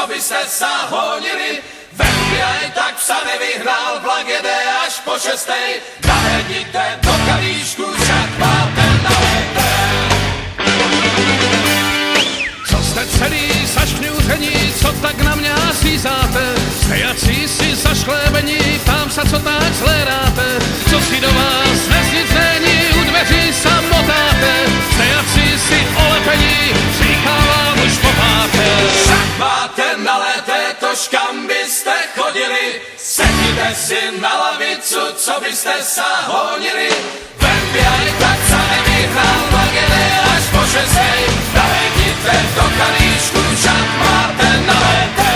co byste sa honili. Aj tak psa nevyhrál, vlak jede až po 6. Nahledníte do kalíšku, však máte nalété. Co jste celý zašňůření, co tak na mě slízáte? Jste jací si zašklébení, ptám se, co tak zhlédáte? Co si do vás dnes nic není, u dveří samotáte? Jste jací si olepení, říkávám už po páté. Však máte nalété, tož kam byste chodili? Sedíte si na lavicu, co byste sa honili. Aj tak sa nevyhrál, vlak jede až po 6. Nahledníte do kalíšku, však máte nalété.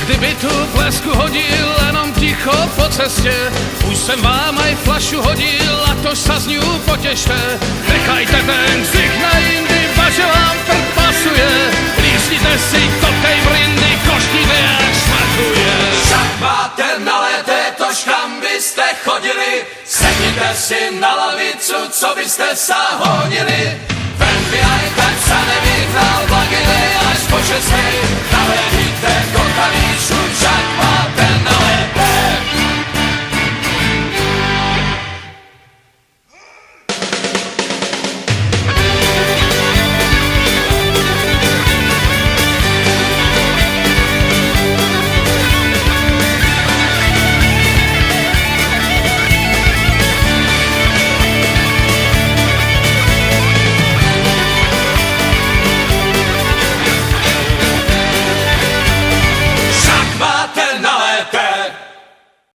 Kdyby tu blesku hodil jenom ticho po cestě, už jsem vám aj flašu hodil a tož sa z ňu potěšte. Nechajte ten ksich na jindy, važe vám prd pasuje, lísnite si kokej brindy, koštíte jak smakuje. Však máte nalété, tož kam byste chodili? Sedíte si na lavicu, co byste sa honili.